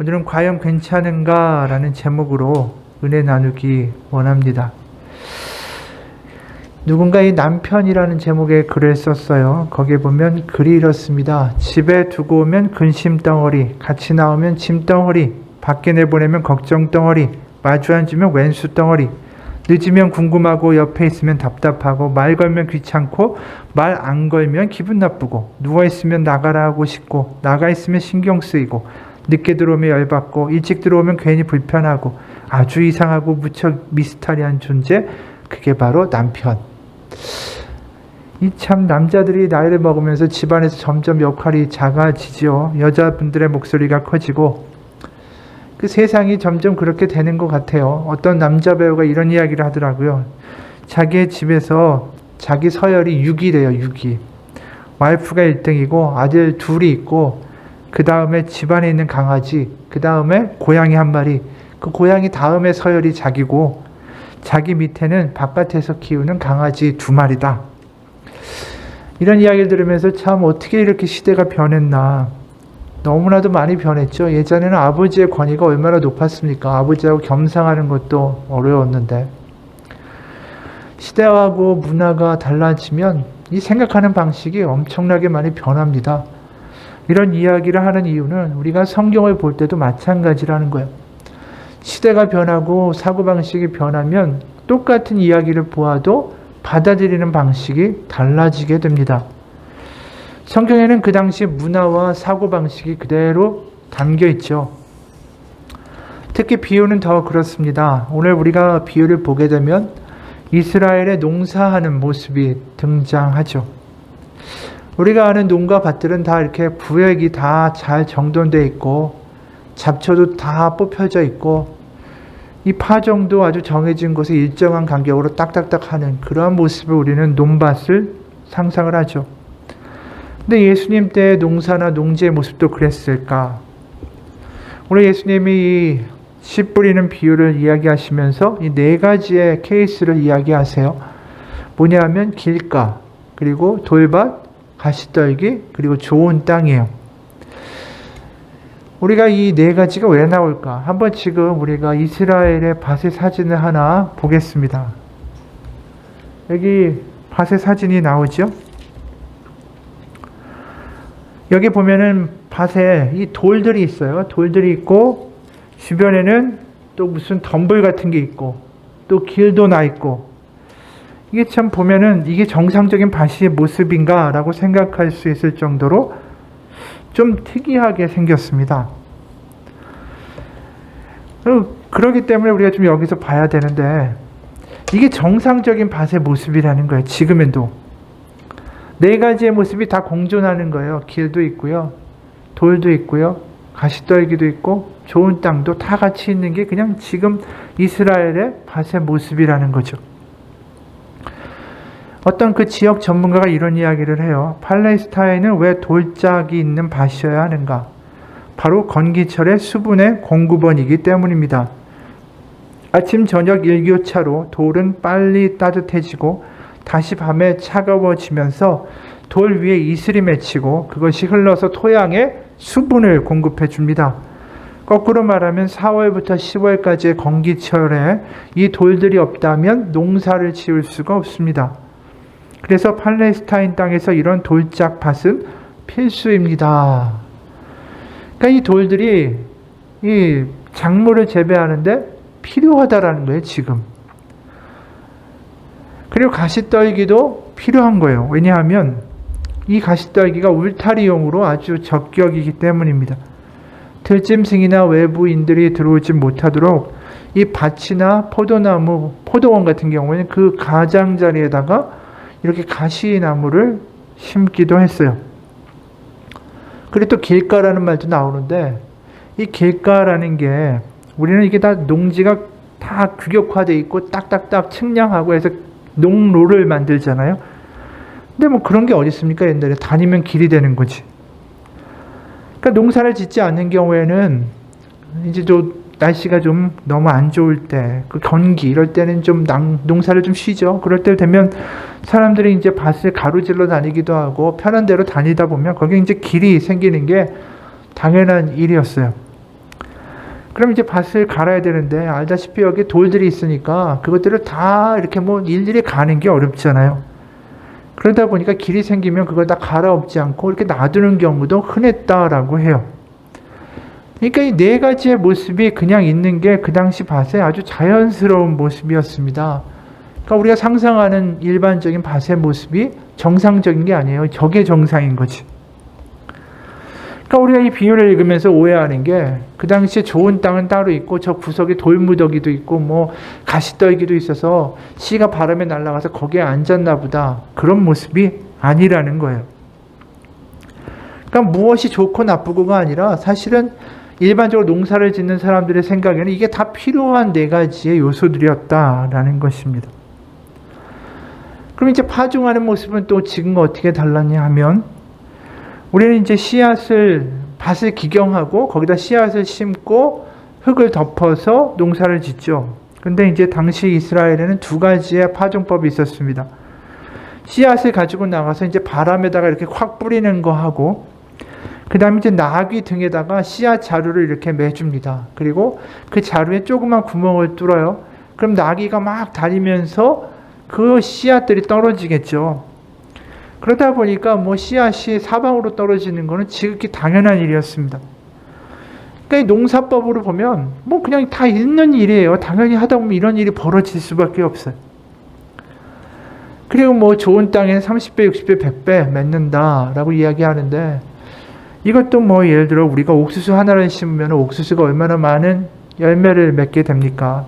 오늘은 과연 괜찮은가? 라는 제목으로 은혜 나누기 원합니다. 누군가 이 남편이라는 제목의 글을 썼어요. 거기에 보면 글이 이렇습니다. 집에 두고 오면 근심덩어리, 같이 나오면 짐덩어리, 밖에 내보내면 걱정덩어리, 마주 앉으면 왼수덩어리, 늦으면 궁금하고 옆에 있으면 답답하고 말 걸면 귀찮고 말 안 걸면 기분 나쁘고 누워있으면 나가라 하고 싶고 나가 있으면 신경 쓰이고 늦게 들어오면 열받고 일찍 들어오면 괜히 불편하고 아주 이상하고 무척 미스터리한 존재, 그게 바로 남편. 이 참 남자들이 나이를 먹으면서 집안에서 점점 역할이 작아지죠. 여자분들의 목소리가 커지고 그 세상이 점점 그렇게 되는 것 같아요. 어떤 남자 배우가 이런 이야기를 하더라고요. 자기의 집에서 자기 서열이 6위래요. 6위. 와이프가 1등이고 아들 둘이 있고 그 다음에 집안에 있는 강아지, 그 다음에 고양이 한 마리, 그 고양이 다음에 서열이 자기고 자기 밑에는 바깥에서 키우는 강아지 2마리다. 이런 이야기를 들으면서 참 어떻게 이렇게 시대가 변했나. 너무나도 많이 변했죠. 예전에는 아버지의 권위가 얼마나 높았습니까? 아버지하고 겸상하는 것도 어려웠는데. 시대하고 문화가 달라지면 이 생각하는 방식이 엄청나게 많이 변합니다. 이런 이야기를 하는 이유는 우리가 성경을 볼 때도 마찬가지라는 거예요. 시대가 변하고 사고방식이 변하면 똑같은 이야기를 보아도 받아들이는 방식이 달라지게 됩니다. 성경에는 그 당시 문화와 사고방식이 그대로 담겨 있죠. 특히 비유는 더 그렇습니다. 오늘 우리가 비유를 보게 되면 이스라엘의 농사하는 모습이 등장하죠. 우리가 아는 농가 밭들은 다 이렇게 구획이 다 잘 정돈되어 있고 잡초도 다 뽑혀져 있고 이 파종도 아주 정해진 곳에 일정한 간격으로 딱딱딱 하는 그러한 모습을 우리는 논밭을 상상을 하죠. 근데 예수님 때의 농사나 농지의 모습도 그랬을까? 오늘 예수님이 이 씨 뿌리는 비유를 이야기하시면서 이 4가지의 케이스를 이야기하세요. 뭐냐 하면 길가, 그리고 돌밭, 가시떨기, 그리고 좋은 땅이에요. 우리가 이 4가지가 왜 나올까? 한번 지금 우리가 이스라엘의 밭의 사진을 하나 보겠습니다. 여기 밭의 사진이 나오죠? 여기 보면은 밭에 이 돌들이 있어요. 돌들이 있고 주변에는 또 무슨 덤불 같은 게 있고 또 길도 나 있고, 이게 참 보면은 이게 정상적인 밭의 모습인가 라고 생각할 수 있을 정도로 좀 특이하게 생겼습니다. 그렇기 때문에 우리가 좀 여기서 봐야 되는데 이게 정상적인 밭의 모습이라는 거예요. 지금에도 4가지의 모습이 다 공존하는 거예요. 길도 있고요, 돌도 있고요, 가시떨기도 있고 좋은 땅도 다 같이 있는 게 그냥 지금 이스라엘의 밭의 모습이라는 거죠. 어떤 그 지역 전문가가 이런 이야기를 해요. 팔레스타인은 왜 돌짝이 있는 밭이어야 하는가? 바로 건기철의 수분의 공급원이기 때문입니다. 아침 저녁 일교차로 돌은 빨리 따뜻해지고 다시 밤에 차가워지면서 돌 위에 이슬이 맺히고 그것이 흘러서 토양에 수분을 공급해 줍니다. 거꾸로 말하면 4월부터 10월까지의 건기철에 이 돌들이 없다면 농사를 지을 수가 없습니다. 그래서 팔레스타인 땅에서 이런 돌짝 밭은 필수입니다. 그러니까 이 돌들이 이 작물을 재배하는데 필요하다라는 거예요, 지금. 그리고 가시떨기도 필요한 거예요. 왜냐하면 이 가시떨기가 울타리용으로 아주 적격이기 때문입니다. 들짐승이나 외부인들이 들어오지 못하도록 이 밭이나 포도나무, 포도원 같은 경우에는 그 가장자리에다가 이렇게 가시나무를 심기도 했어요. 그리고 또 길가라는 말도 나오는데 이 길가라는 게 우리는 이게 다 농지가 다 규격화되어 있고 딱딱딱 측량하고 해서 농로를 만들잖아요. 근데 뭐 그런 게 어디 있습니까? 옛날에 다니면 길이 되는 거지. 그러니까 농사를 짓지 않는 경우에는 이제 또 날씨가 좀 너무 안 좋을 때, 그 건기 이럴 때는 좀 농사를 좀 쉬죠. 그럴 때 되면 사람들이 이제 밭을 가로질러 다니기도 하고 편한 대로 다니다 보면 거기에 이제 길이 생기는 게 당연한 일이었어요. 그럼 이제 밭을 갈아야 되는데 알다시피 여기 돌들이 있으니까 그것들을 다 이렇게 뭐 일일이 가는 게 어렵잖아요. 그러다 보니까 길이 생기면 그걸 다 갈아엎지 않고 이렇게 놔두는 경우도 흔했다라고 해요. 그러니까 이 네 가지의 모습이 그냥 있는 게 그 당시 밭의 아주 자연스러운 모습이었습니다. 그러니까 우리가 상상하는 일반적인 밭의 모습이 정상적인 게 아니에요. 저게 정상인 거지. 그러니까 우리가 이 비유를 읽으면서 오해하는 게 그 당시에 좋은 땅은 따로 있고 저 구석에 돌무더기도 있고 뭐 가시떨기도 있어서 씨가 바람에 날아가서 거기에 앉았나 보다. 그런 모습이 아니라는 거예요. 그러니까 무엇이 좋고 나쁘고가 아니라 사실은 일반적으로 농사를 짓는 사람들의 생각에는 이게 다 필요한 네 가지의 요소들이었다라는 것입니다. 그럼 이제 파종하는 모습은 또 지금과 어떻게 달랐냐 하면 우리는 이제 밭을 기경하고 거기다 씨앗을 심고 흙을 덮어서 농사를 짓죠. 근데 이제 당시 이스라엘에는 두 가지의 파종법이 있었습니다. 씨앗을 가지고 나가서 이제 바람에다가 이렇게 확 뿌리는 거 하고, 그 다음에 이제 나귀 등에다가 씨앗 자루를 이렇게 매줍니다. 그리고 그 자루에 조그만 구멍을 뚫어요. 그럼 나귀가 막 다니면서 그 씨앗들이 떨어지겠죠. 그러다 보니까 뭐 씨앗이 사방으로 떨어지는 거는 지극히 당연한 일이었습니다. 그러니까 이 농사법으로 보면 뭐 그냥 다 있는 일이에요. 당연히 하다 보면 이런 일이 벌어질 수밖에 없어요. 그리고 뭐 좋은 땅에는 30배, 60배, 100배 맺는다라고 이야기하는데, 이것도 뭐 예를 들어 우리가 옥수수 하나를 심으면 옥수수가 얼마나 많은 열매를 맺게 됩니까?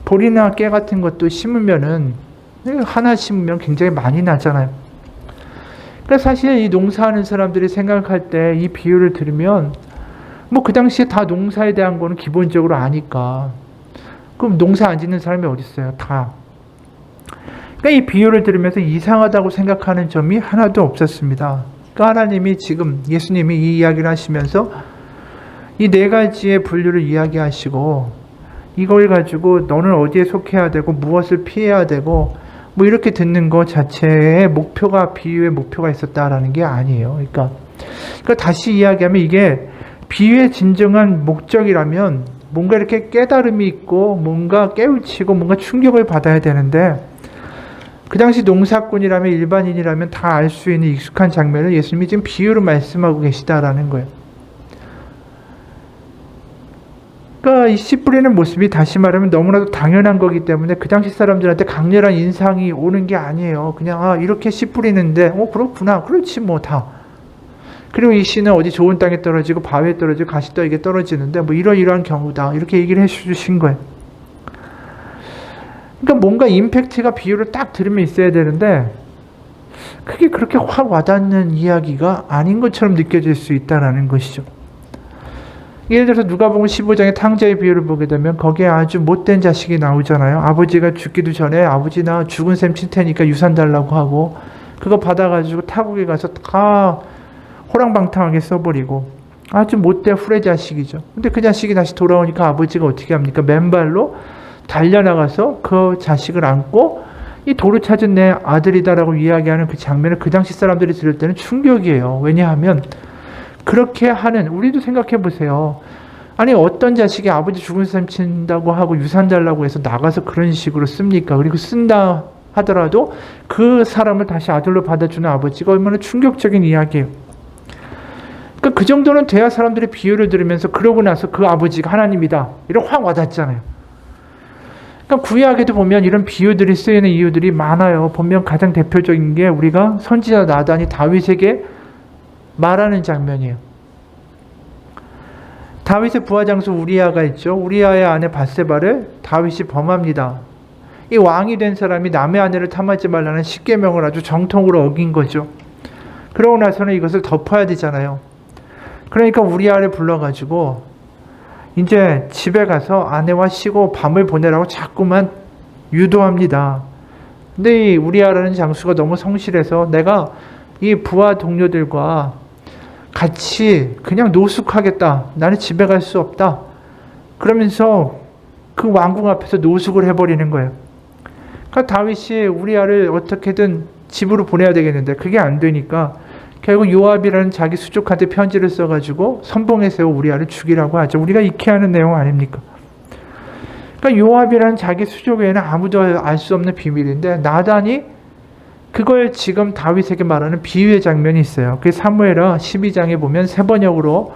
보리나 깨 같은 것도 심으면은 하나 심으면 굉장히 많이 나잖아요. 그러니까 사실 이 농사하는 사람들이 생각할 때 이 비유를 들으면 뭐 그 당시에 다 농사에 대한 거는 기본적으로 아니까, 그럼 농사 안 짓는 사람이 어디 있어요? 다. 그러니까 이 비유를 들으면서 이상하다고 생각하는 점이 하나도 없었습니다. 그러니까 하나님이 지금 예수님이 이 이야기를 하시면서 이 네 가지의 분류를 이야기하시고 이걸 가지고 너는 어디에 속해야 되고 무엇을 피해야 되고 뭐 이렇게 듣는 것 자체의 목표가, 비유의 목표가 있었다라는 게 아니에요. 그러니까 다시 이야기하면 이게 비유의 진정한 목적이라면 뭔가 이렇게 깨달음이 있고 뭔가 깨우치고 뭔가 충격을 받아야 되는데, 그 당시 농사꾼이라면 일반인이라면 다 알 수 있는 익숙한 장면을 예수님이 지금 비유로 말씀하고 계시다라는 거예요. 그러니까 이 씨 뿌리는 모습이 다시 말하면 너무나도 당연한 거기 때문에 그 당시 사람들한테 강렬한 인상이 오는 게 아니에요. 그냥 이렇게 씨 뿌리는데 그렇구나, 그렇지 뭐 다. 그리고 이 씨는 어디 좋은 땅에 떨어지고 바위에 떨어지고 가시떨기에 떨어지는데 뭐 이러이러한 경우다, 이렇게 얘기를 해주신 거예요. 그러니까 뭔가 임팩트가 비유를 딱 들으면 있어야 되는데 그게 그렇게 확 와닿는 이야기가 아닌 것처럼 느껴질 수 있다는 것이죠. 예를 들어서 누가복음 15장의 탕자의 비유를 보게 되면 거기에 아주 못된 자식이 나오잖아요. 아버지가 죽기도 전에 아버지 나 죽은 셈 칠 테니까 유산 달라고 하고 그거 받아가지고 타국에 가서 다 호랑방탕하게 써버리고 아주 못된 후레 자식이죠. 근데 그 자식이 다시 돌아오니까 아버지가 어떻게 합니까? 맨발로 달려나가서 그 자식을 안고 이 도로 찾은 내 아들이다라고 이야기하는 그 장면을 그 당시 사람들이 들을 때는 충격이에요. 왜냐하면 그렇게 하는, 우리도 생각해 보세요. 아니 어떤 자식이 아버지 죽은 셈 친다고 하고 유산 달라고 해서 나가서 그런 식으로 씁니까? 그리고 쓴다 하더라도 그 사람을 다시 아들로 받아주는 아버지가 얼마나 충격적인 이야기예요. 그러니까 그 정도는 돼야 사람들이 비유를 들으면서 그러고 나서 그 아버지가 하나님이다 이렇게 확 와닿잖아요. 그러니까 구약에도 보면 이런 비유들이 쓰이는 이유들이 많아요. 보면 가장 대표적인 게 우리가 선지자 나단이 다윗에게 말하는 장면이에요. 다윗의 부하장수 우리아가 있죠. 우리아의 아내 밧세바를 다윗이 범합니다. 이 왕이 된 사람이 남의 아내를 탐하지 말라는 십계명을 아주 정통으로 어긴 거죠. 그러고 나서는 이것을 덮어야 되잖아요. 그러니까 우리아를 불러가지고 이제 집에 가서 아내와 쉬고 밤을 보내라고 자꾸만 유도합니다. 근데 이 우리아라는 장수가 너무 성실해서 내가 이 부하 동료들과 같이 그냥 노숙하겠다. 나는 집에 갈 수 없다. 그러면서 그 왕궁 앞에서 노숙을 해버리는 거예요. 그러니까 다윗이 우리아를 어떻게든 집으로 보내야 되겠는데 그게 안 되니까 결국 요압이라는 자기 수족한테 편지를 써가지고 선봉에 세워 우리아를 죽이라고 하죠. 우리가 익히 하는 내용 아닙니까? 그러니까 요압이라는 자기 수족에는 아무도 알 수 없는 비밀인데 나단이 그걸 지금 다윗에게 말하는 비유의 장면이 있어요. 그 사무엘하 12장에 보면 세 번역으로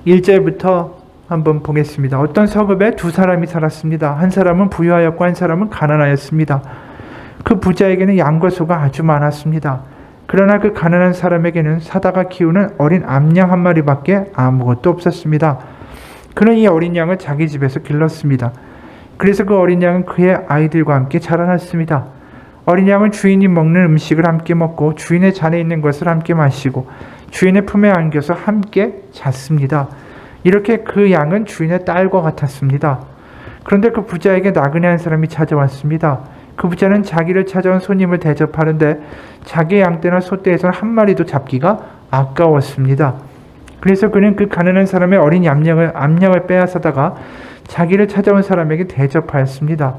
1절부터 한번 보겠습니다. 어떤 성읍에 두 사람이 살았습니다. 한 사람은 부유하였고 한 사람은 가난하였습니다. 그 부자에게는 양과 소가 아주 많았습니다. 그러나 그 가난한 사람에게는 사다가 키우는 어린 암양 한 마리밖에 아무것도 없었습니다. 그는 이 어린 양을 자기 집에서 길렀습니다. 그래서 그 어린 양은 그의 아이들과 함께 자라났습니다. 어린 양은 주인이 먹는 음식을 함께 먹고 주인의 잔에 있는 것을 함께 마시고 주인의 품에 안겨서 함께 잤습니다. 이렇게 그 양은 주인의 딸과 같았습니다. 그런데 그 부자에게 나그네 한 사람이 찾아왔습니다. 그 부자는 자기를 찾아온 손님을 대접하는데 자기의 양떼나 소떼에서는 한 마리도 잡기가 아까웠습니다. 그래서 그는 그 가난한 사람의 어린 암양을 빼앗아다가 자기를 찾아온 사람에게 대접하였습니다.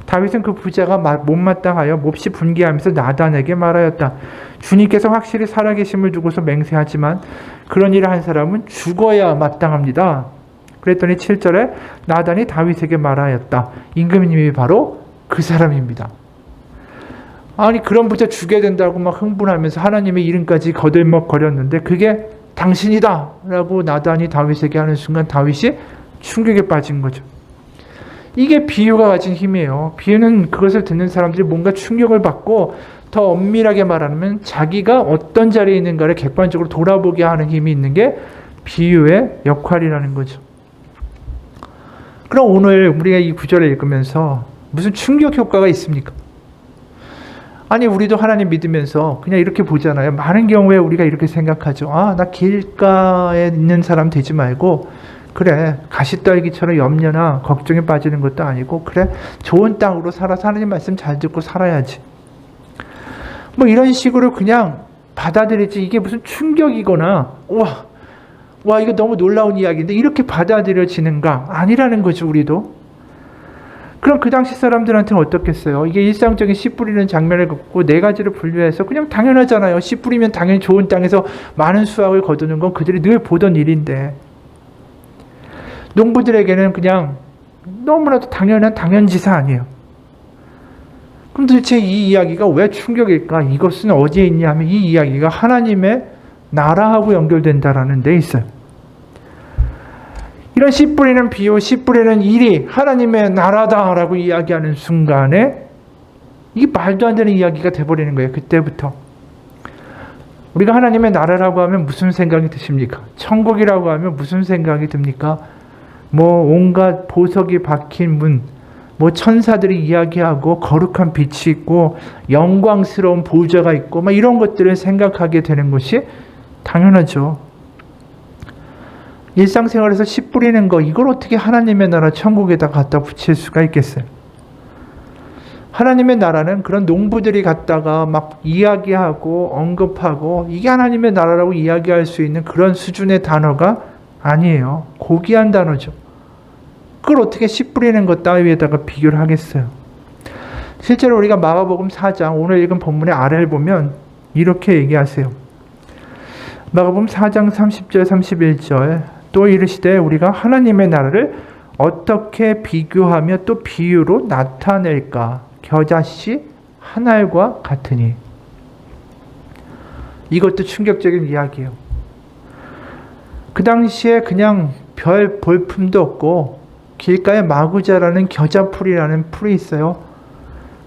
다윗은 그 부자가 못마땅하여 몹시 분개하면서 나단에게 말하였다. 주님께서 확실히 살아계심을 두고서 맹세하지만 그런 일을 한 사람은 죽어야 마땅합니다. 그랬더니 7절에 나단이 다윗에게 말하였다. 임금님이 바로 그 사람입니다. 아니 그런 부자 죽여야 된다고 막 흥분하면서 하나님의 이름까지 거들먹거렸는데 그게 당신이다 라고 나단이 다윗에게 하는 순간 다윗이 충격에 빠진 거죠. 이게 비유가 가진 힘이에요. 비유는 그것을 듣는 사람들이 뭔가 충격을 받고 더 엄밀하게 말하면 자기가 어떤 자리에 있는가를 객관적으로 돌아보게 하는 힘이 있는 게 비유의 역할이라는 거죠. 그럼 오늘 우리가 이 구절을 읽으면서 무슨 충격 효과가 있습니까? 아니 우리도 하나님 믿으면서 그냥 이렇게 보잖아요. 많은 경우에 우리가 이렇게 생각하죠. 아, 나 길가에 있는 사람 되지 말고 그래 가시떨기처럼 염려나 걱정에 빠지는 것도 아니고 그래 좋은 땅으로 살아서 하나님 말씀 잘 듣고 살아야지. 뭐 이런 식으로 그냥 받아들이지 이게 무슨 충격이거나 와 이거 너무 놀라운 이야기인데 이렇게 받아들여지는가? 아니라는 거죠. 우리도. 그럼 그 당시 사람들한테는 어떻겠어요? 이게 일상적인 씨 뿌리는 장면을 갖고 네 가지를 분류해서 그냥 당연하잖아요. 씨 뿌리면 당연히 좋은 땅에서 많은 수확을 거두는 건 그들이 늘 보던 일인데 농부들에게는 그냥 너무나도 당연한 당연지사 아니에요. 그럼 도대체 이 이야기가 왜 충격일까? 이것은 어디에 있냐 하면 이 이야기가 하나님의 나라하고 연결된다라는 데 있어요. 이런 씨 뿌리는 비유, 씨 뿌리는 일이 하나님의 나라다라고 이야기하는 순간에 이게 말도 안 되는 이야기가 돼버리는 거예요. 그때부터. 우리가 하나님의 나라라고 하면 무슨 생각이 드십니까? 천국이라고 하면 무슨 생각이 듭니까? 뭐 온갖 보석이 박힌 문, 뭐 천사들이 이야기하고 거룩한 빛이 있고 영광스러운 보좌가 있고 막 이런 것들을 생각하게 되는 것이 당연하죠. 일상생활에서 씨 뿌리는 거 이걸 어떻게 하나님의 나라 천국에다 갖다 붙일 수가 있겠어요? 하나님의 나라는 그런 농부들이 갖다가 막 이야기하고 언급하고 이게 하나님의 나라라고 이야기할 수 있는 그런 수준의 단어가 아니에요. 고귀한 단어죠. 그걸 어떻게 씨 뿌리는 것 따위에다가 비교를 하겠어요? 실제로 우리가 마가복음 4장 오늘 읽은 본문의 아래를 보면 이렇게 얘기하세요. 마가복음 4장 30절 31절 또 이르시되 우리가 하나님의 나라를 어떻게 비교하며 또 비유로 나타낼까? 겨자씨 한 알과 같으니. 이것도 충격적인 이야기예요. 그 당시에 그냥 별 볼품도 없고 길가에 마구 자라는 겨자풀이라는 풀이 있어요.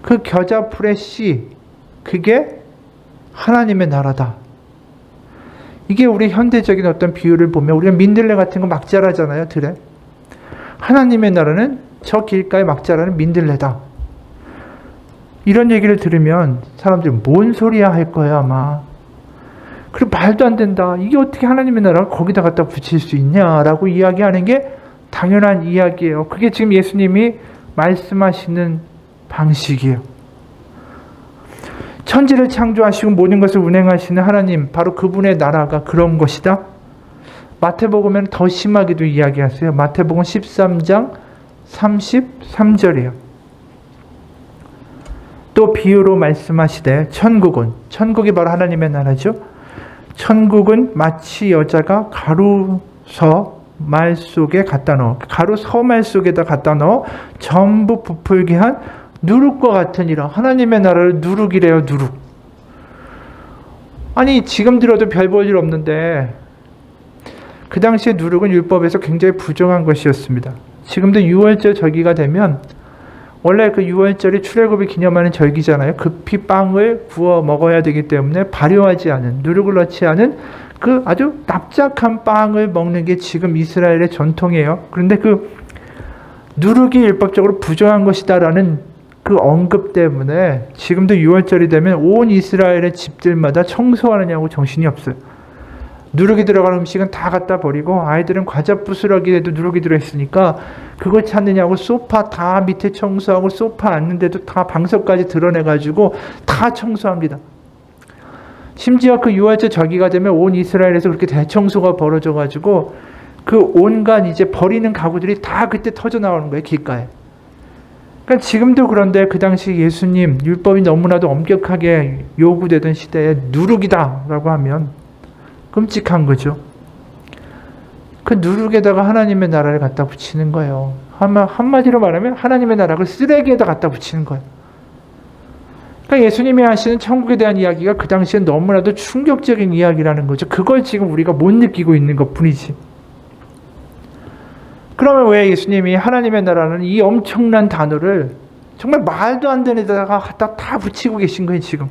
그 겨자풀의 씨, 그게 하나님의 나라다. 이게 우리 현대적인 어떤 비유를 보면 우리가 민들레 같은 거 막 자라잖아요. 들에. 하나님의 나라는 저 길가에 막 자라는 민들레다. 이런 얘기를 들으면 사람들이 뭔 소리야 할 거야 아마. 그리고 말도 안 된다. 이게 어떻게 하나님의 나라를 거기다 갖다 붙일 수 있냐라고 이야기하는 게 당연한 이야기예요. 그게 지금 예수님이 말씀하시는 방식이에요. 천지를 창조하시고 모든 것을 운행하시는 하나님, 바로 그분의 나라가 그런 것이다. 마태복음에는 더 심하게도 이야기하세요. 마태복음 13장 33절이에요. 또 비유로 말씀하시되 천국이 바로 하나님의 나라죠. 천국은 마치 여자가 가루서 말 속에 갖다 넣어 가루서 말 속에다 갖다 넣어 전부 부풀게 한 누룩과 같으니라. 하나님의 나라를 누룩이래요. 누룩. 아니 지금 들어도 별 볼 일 없는데 그 당시에 누룩은 율법에서 굉장히 부정한 것이었습니다. 지금도 유월절 절기가 되면 원래 그 유월절이 출애굽을 기념하는 절기잖아요. 급히 빵을 구워 먹어야 되기 때문에 발효하지 않은, 누룩을 넣지 않은 그 아주 납작한 빵을 먹는 게 지금 이스라엘의 전통이에요. 그런데 그 누룩이 율법적으로 부정한 것이다라는 그 언급 때문에 지금도 유월절이 되면 온 이스라엘의 집들마다 청소하느냐고 정신이 없어요. 누룩이 들어간 음식은 다 갖다 버리고 아이들은 과자 부스러기에도 누룩이 들어있으니까 그걸 찾느냐고 소파 다 밑에 청소하고 소파 앉는데도 다 방석까지 드러내가지고 다 청소합니다. 심지어 그 유월절 절기가 되면 온 이스라엘에서 그렇게 대청소가 벌어져가지고 그 온갖 이제 버리는 가구들이 다 그때 터져 나오는 거예요. 길가에. 그러니까 지금도 그런데 그 당시 예수님 율법이 너무나도 엄격하게 요구되던 시대에 누룩이다라고 하면 끔찍한 거죠. 그 누룩에다가 하나님의 나라를 갖다 붙이는 거예요. 한마디로 말하면 하나님의 나라를 쓰레기에다 갖다 붙이는 거예요. 그러니까 예수님이 하시는 천국에 대한 이야기가 그 당시엔 너무나도 충격적인 이야기라는 거죠. 그걸 지금 우리가 못 느끼고 있는 것 뿐이지. 그러면 왜 예수님이 하나님의 나라는 이 엄청난 단어를 정말 말도 안 되는 데다가 갖다 다 붙이고 계신 거예요, 지금.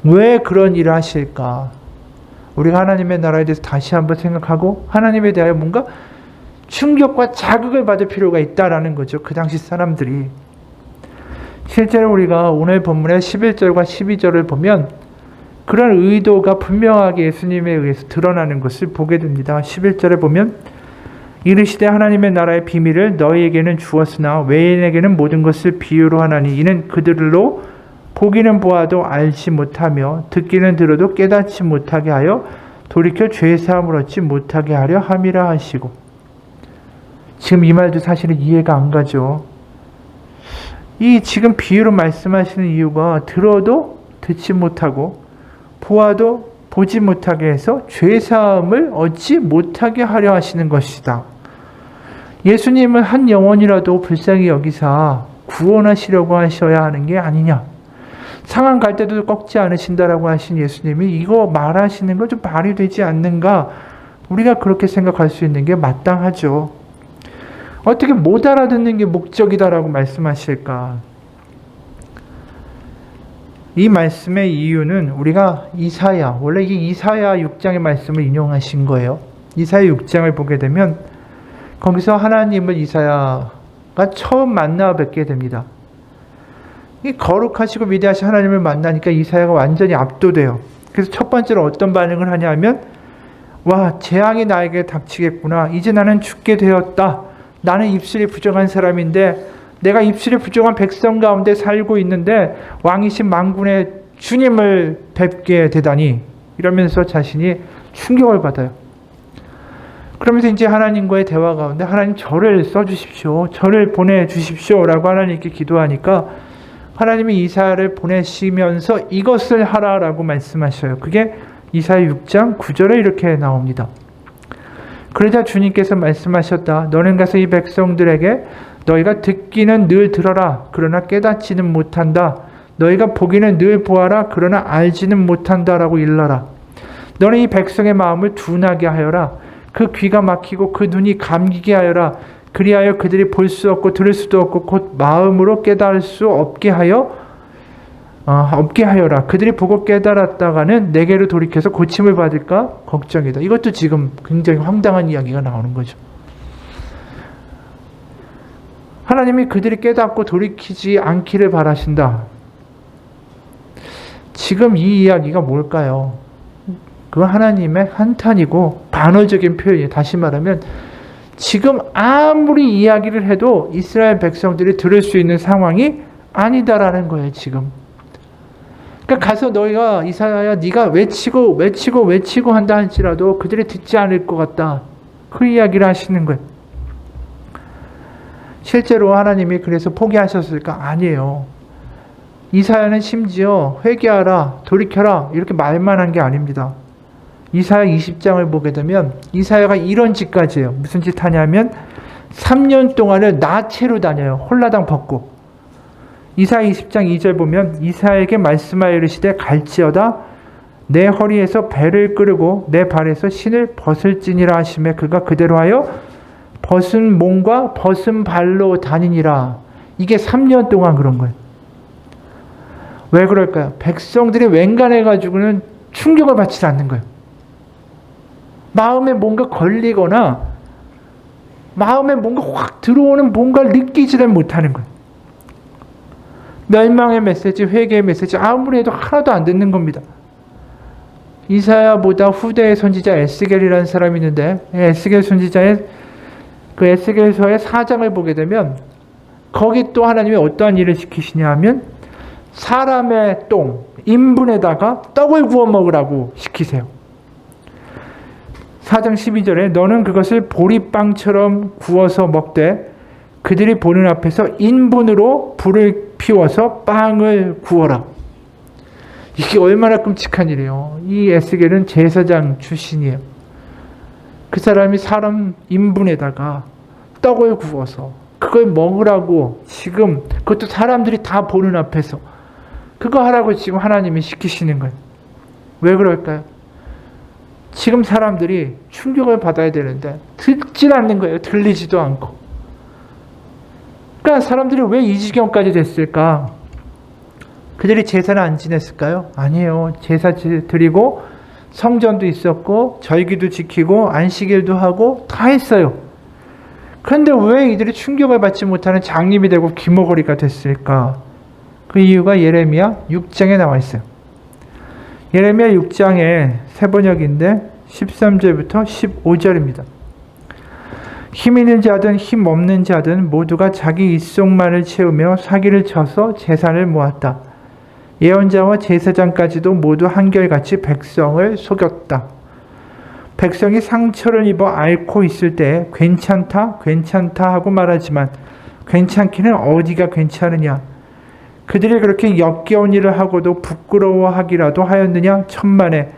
왜 그런 일을 하실까? 우리가 하나님의 나라에 대해서 다시 한번 생각하고 하나님에 대하여 뭔가 충격과 자극을 받을 필요가 있다라는 거죠. 그 당시 사람들이. 실제로 우리가 오늘 본문의 11절과 12절을 보면 그런 의도가 분명하게 예수님에 의해서 드러나는 것을 보게 됩니다. 11절에 보면 이르시되 하나님의 나라의 비밀을 너희에게는 주었으나 외인에게는 모든 것을 비유로 하나니 이는 그들로 보기는 보아도 알지 못하며 듣기는 들어도 깨닫지 못하게 하여 돌이켜 죄사함을 얻지 못하게 하려 함이라 하시고. 지금 이 말도 사실은 이해가 안 가죠. 이 지금 비유로 말씀하시는 이유가 들어도 듣지 못하고 보아도 보지 못하게 해서 죄사함을 얻지 못하게 하려 하시는 것이다. 예수님은 한 영혼이라도 불쌍히 여기사 구원하시려고 하셔야 하는 게 아니냐. 상한 갈 때도 꺾지 않으신다라고 하신 예수님이 이거 말하시는 거 좀 말이 되지 않는가? 우리가 그렇게 생각할 수 있는 게 마땅하죠. 어떻게 못 알아듣는 게 목적이다라고 말씀하실까? 이 말씀의 이유는 우리가 이사야, 원래 이 이사야 6장의 말씀을 인용하신 거예요. 이사야 6장을 보게 되면 거기서 하나님을 이사야가 처음 만나 뵙게 됩니다. 이 거룩하시고 위대하신 하나님을 만나니까 이사야가 완전히 압도돼요. 그래서 첫 번째로 어떤 반응을 하냐면 와, 재앙이 나에게 닥치겠구나. 이제 나는 죽게 되었다. 나는 입술이 부정한 사람인데 내가 입술이 부정한 백성 가운데 살고 있는데 왕이신 만군의 주님을 뵙게 되다니, 이러면서 자신이 충격을 받아요. 그러면서 이제 하나님과의 대화 가운데 하나님 저를 써주십시오. 저를 보내주십시오. 라고 하나님께 기도하니까 하나님이 이사야를 보내시면서 이것을 하라라고 말씀하셔요. 그게 이사야 6장 9절에 이렇게 나옵니다. 그러자 주님께서 말씀하셨다. 너는 가서 이 백성들에게 너희가 듣기는 늘 들어라. 그러나 깨닫지는 못한다. 너희가 보기는 늘 보아라. 그러나 알지는 못한다라고 일러라. 너는 이 백성의 마음을 둔하게 하여라. 그 귀가 막히고 그 눈이 감기게 하여라. 그리하여 그들이 볼 수 없고 들을 수도 없고 곧 마음으로 깨달을 수 없게 하여라. 그들이 보고 깨달았다가는 내게로 돌이켜서 고침을 받을까 걱정이다. 이것도 지금 굉장히 황당한 이야기가 나오는 거죠. 하나님이 그들이 깨닫고 돌이키지 않기를 바라신다. 지금 이 이야기가 뭘까요? 그건 하나님의 한탄이고 반어적인 표현이에요. 다시 말하면 지금 아무리 이야기를 해도 이스라엘 백성들이 들을 수 있는 상황이 아니다라는 거예요. 지금. 그러니까 가서 너희가 이사야야 네가 외치고 한다 할지라도 그들이 듣지 않을 것 같다. 그 이야기를 하시는 거예요. 실제로 하나님이 그래서 포기하셨을까? 아니에요. 이사야는 심지어 회개하라, 돌이켜라 이렇게 말만 한 게 아닙니다. 이사야 20장을 보게 되면 이사야가 이런 짓까지 해요. 무슨 짓 하냐면 3년 동안을 나체로 다녀요. 홀라당 벗고. 이사야 20장 2절 보면 이사야에게 말씀하여 이르시되 갈지어다 내 허리에서 배를 끄르고 내 발에서 신을 벗을지니라 하시매 그가 그대로 하여 벗은 몸과 벗은 발로 다니니라. 이게 3년 동안 그런 거예요. 왜 그럴까요? 백성들이 웬간해가지고는 충격을 받지 않는 거예요. 마음에 뭔가 걸리거나 마음에 뭔가 확 들어오는 뭔가를 느끼지를 못하는 거예요. 멸망의 메시지, 회개의 메시지 아무리 해도 하나도 안 듣는 겁니다. 이사야보다 후대의 선지자 에스겔이라는 사람이 있는데 에스겔 선지자의 그 에스겔서의 4장을 보게 되면 거기 또 하나님이 어떠한 일을 시키시냐 하면 사람의 똥, 인분에다가 떡을 구워 먹으라고 시키세요. 4장 12절에 너는 그것을 보리빵처럼 구워서 먹되 그들이 보는 앞에서 인분으로 불을 피워서 빵을 구워라. 이게 얼마나 끔찍한 일이에요. 이 에스겔은 제사장 출신이에요. 그 사람이 사람 인분에다가 떡을 구워서 그걸 먹으라고 지금 그것도 사람들이 다 보는 앞에서 그거 하라고 지금 하나님이 시키시는 거예요. 왜 그럴까요? 지금 사람들이 충격을 받아야 되는데 듣질 않는 거예요. 들리지도 않고. 그러니까 사람들이 왜 이 지경까지 됐을까? 그들이 제사를 안 지냈을까요? 아니에요. 제사 드리고 성전도 있었고 절기도 지키고 안식일도 하고 다 했어요. 그런데 왜 이들이 충격을 받지 못하는 장님이 되고 기모거리가 됐을까? 그 이유가 예레미야 6장에 나와 있어요. 예레미야 6장의 세 번역인데 13절부터 15절입니다. 힘 있는 자든 힘 없는 자든 모두가 자기 입속만을 채우며 사기를 쳐서 재산을 모았다. 예언자와 제사장까지도 모두 한결같이 백성을 속였다. 백성이 상처를 입어 앓고 있을 때 괜찮다, 괜찮다 하고 말하지만 괜찮기는 어디가 괜찮으냐? 그들이 그렇게 역겨운 일을 하고도 부끄러워하기라도 하였느냐? 천만에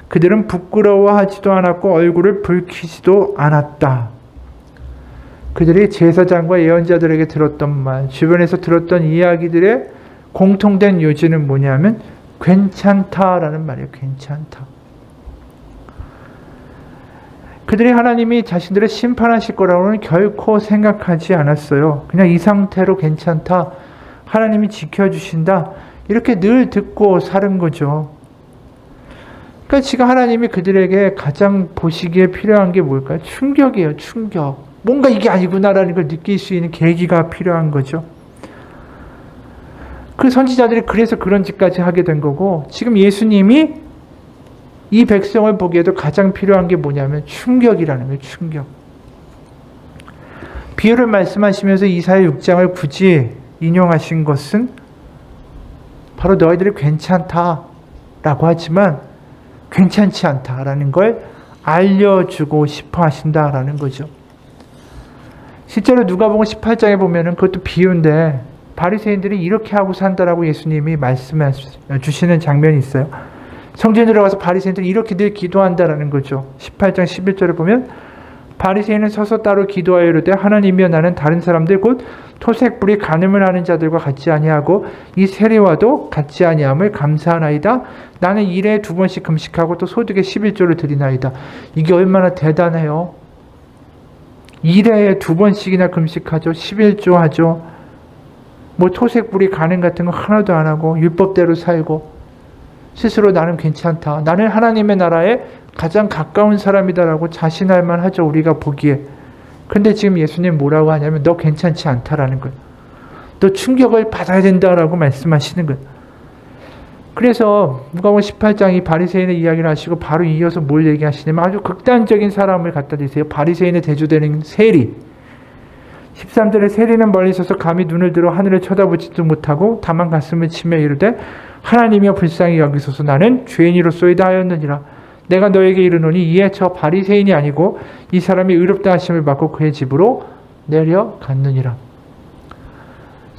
그들은 부끄러워하지도 않았고 얼굴을 붉히지도 않았다. 그들이 제사장과 예언자들에게 들었던 말, 주변에서 들었던 이야기들의 공통된 요지는 뭐냐면 괜찮다라는 말이에요. 괜찮다. 그들이 하나님이 자신들을 심판하실 거라고는 결코 생각하지 않았어요. 그냥 이 상태로 괜찮다. 하나님이 지켜주신다. 이렇게 늘 듣고 사는 거죠. 그러니까 지금 하나님이 그들에게 가장 보시기에 필요한 게 뭘까요? 충격이에요. 충격. 뭔가 이게 아니구나라는 걸 느낄 수 있는 계기가 필요한 거죠. 그 선지자들이 그래서 그런 짓까지 하게 된 거고 지금 예수님이 이 백성을 보기에도 가장 필요한 게 뭐냐면 충격이라는 거예요. 충격. 비유를 말씀하시면서 이사야 6장을 굳이 인용하신 것은 바로 너희들이 괜찮다라고 하지만 괜찮지 않다라는 걸 알려주고 싶어 하신다라는 거죠. 실제로 누가복음 18장에 보면은 그것도 비유인데 바리새인들이 이렇게 하고 산다라고 예수님이 말씀해 주시는 장면이 있어요. 성전에 들어가서 바리새인들이 이렇게 늘 기도한다라는 거죠. 18장 11절을 보면 바리새인은 서서 따로 기도하여 이르되 하나님이여 나는 다른 사람들 곧 토색불이 간음을 하는 자들과 같지 아니하고 이 세리와도 같지 아니함을 감사하나이다. 나는 일에 2번씩 금식하고 또 소득의 11조를 드리나이다. 이게 얼마나 대단해요. 일에 2번씩이나 금식하죠. 11조 하죠. 뭐 토색불이 간음 같은 거 하나도 안 하고 율법대로 살고 스스로 나는 괜찮다. 나는 하나님의 나라에 가장 가까운 사람이다라고 자신할 만하죠. 우리가 보기에. 근데 지금 예수님 뭐라고 하냐면 너 괜찮지 않다라는 거예요. 너 충격을 받아야 된다라고 말씀하시는 거예요. 그래서 누가복음 18장이 바리새인의 이야기를 하시고 바로 이어서 뭘 얘기하시냐면 아주 극단적인 사람을 갖다 대세요. 바리새인의 대조되는 세리. 13절에 세리는 멀리 서서 감히 눈을 들어 하늘을 쳐다보지도 못하고 다만 가슴을 치며 이르되 하나님이여 불쌍히 여기소서 나는 죄인이로소이다 하였느니라. 내가 너에게 이르노니 이에 저 바리새인이 아니고 이 사람이 의롭다 하심을 받고 그의 집으로 내려갔느니라.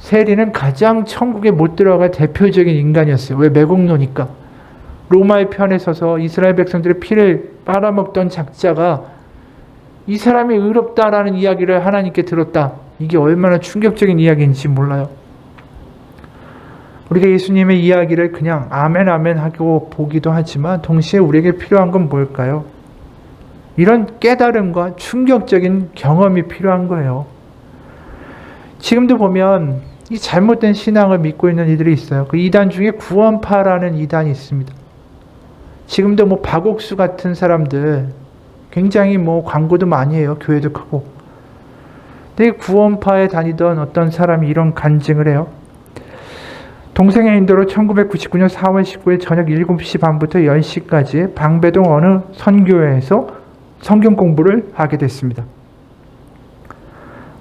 세리는 가장 천국에 못 들어갈 대표적인 인간이었어요. 왜? 매국노니까. 로마의 편에 서서 이스라엘 백성들의 피를 빨아먹던 작자가 이 사람이 의롭다라는 이야기를 하나님께 들었다. 이게 얼마나 충격적인 이야기인지 몰라요. 우리가 예수님의 이야기를 그냥 아멘 아멘 하고 보기도 하지만 동시에 우리에게 필요한 건 뭘까요? 이런 깨달음과 충격적인 경험이 필요한 거예요. 지금도 보면 이 잘못된 신앙을 믿고 있는 이들이 있어요. 그 이단 중에 구원파라는 이단이 있습니다. 지금도 뭐 박옥수 같은 사람들 굉장히 뭐 광고도 많이 해요. 교회도 크고. 근데 구원파에 다니던 어떤 사람이 이런 간증을 해요. 동생의 인도로 1999년 4월 19일 저녁 7시 반부터 10시까지 방배동 어느 선교회에서 성경 공부를 하게 됐습니다.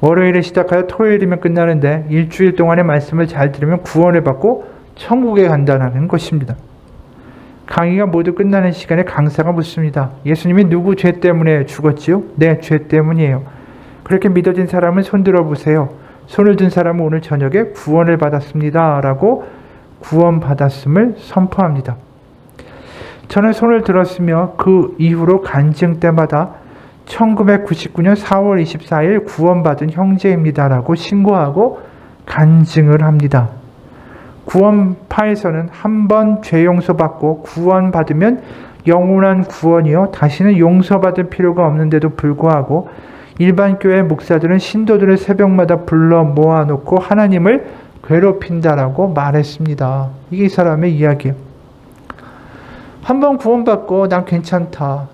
월요일에 시작하여 토요일이면 끝나는데 일주일 동안의 말씀을 잘 들으면 구원을 받고 천국에 간다는 것입니다. 강의가 모두 끝나는 시간에 강사가 묻습니다. 예수님이 누구 죄 때문에 죽었지요? 네, 죄 때문이에요. 그렇게 믿어진 사람은 손 들어보세요. 손을 든 사람은 오늘 저녁에 구원을 받았습니다. 라고 구원받았음을 선포합니다. 저는 손을 들었으며 그 이후로 간증 때마다 1999년 4월 24일 구원받은 형제입니다. 라고 신고하고 간증을 합니다. 구원파에서는 한 번 죄 용서받고 구원받으면 영원한 구원이요. 다시는 용서받을 필요가 없는데도 불구하고 일반 교회 목사들은 신도들을 새벽마다 불러 모아놓고 하나님을 괴롭힌다라고 말했습니다. 이게 이 사람의 이야기예요. 한 번 구원받고 난 괜찮다.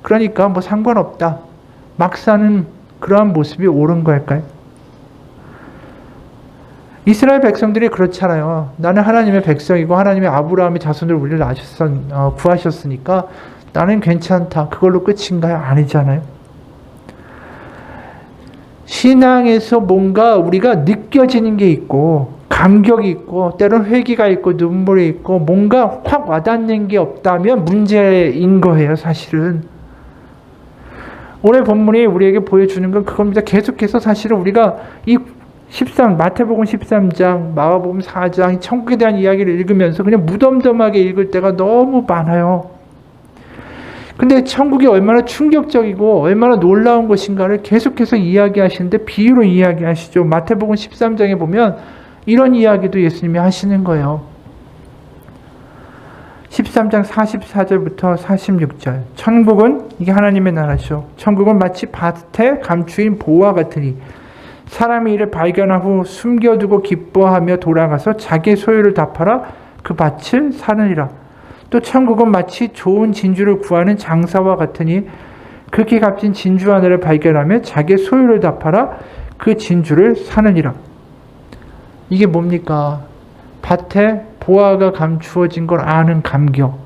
그러니까 뭐 상관없다. 막 사는 그러한 모습이 옳은 걸까요? 이스라엘 백성들이 그렇잖아요. 나는 하나님의 백성이고 하나님의 아브라함의 자손을 우리를 구하셨으니까 나는 괜찮다. 그걸로 끝인가요? 아니잖아요. 신앙에서 뭔가 우리가 느껴지는 게 있고 감격이 있고 때로는 회개가 있고 눈물이 있고 뭔가 확 와닿는 게 없다면 문제인 거예요. 사실은. 오늘 본문이 우리에게 보여주는 건 그겁니다. 계속해서 사실은 우리가 이 마태복음 13장, 마가복음 4장, 천국에 대한 이야기를 읽으면서 그냥 무덤덤하게 읽을 때가 너무 많아요. 근데 천국이 얼마나 충격적이고 얼마나 놀라운 것인가를 계속해서 이야기하시는데 비유로 이야기하시죠. 마태복음 13장에 보면 이런 이야기도 예수님이 하시는 거예요. 13장 44절부터 46절. 천국은, 이게 하나님의 나라죠. 천국은 마치 밭에 감추인 보화 같으니 사람이 이를 발견한 후 숨겨두고 기뻐하며 돌아가서 자기의 소유를 다 팔아 그 밭을 사느니라. 또 천국은 마치 좋은 진주를 구하는 장사와 같으니 극히 값진 진주 하나를 발견하며 자기의 소유를 다 팔아 그 진주를 사느니라. 이게 뭡니까? 밭에 보화가 감추어진 걸 아는 감격,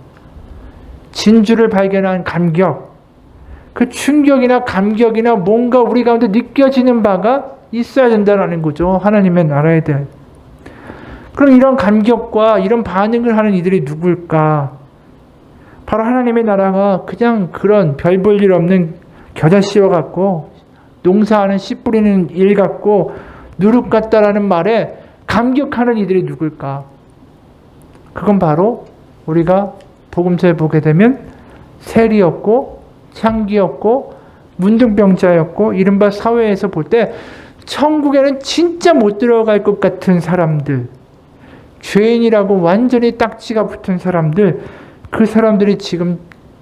진주를 발견한 감격, 그 충격이나 감격이나 뭔가 우리 가운데 느껴지는 바가 있어야 된다는 거죠. 하나님의 나라에 대해. 그럼 이런 감격과 이런 반응을 하는 이들이 누굴까? 바로 하나님의 나라가 그냥 그런 별 볼 일 없는 겨자씨와 같고 농사하는 씨 뿌리는 일 같고 누룩 같다라는 말에 감격하는 이들이 누굴까? 그건 바로 우리가 복음서에 보게 되면 세리였고 창기였고 문둥병자였고 이른바 사회에서 볼 때 천국에는 진짜 못 들어갈 것 같은 사람들, 죄인이라고 완전히 딱지가 붙은 사람들, 그 사람들이 지금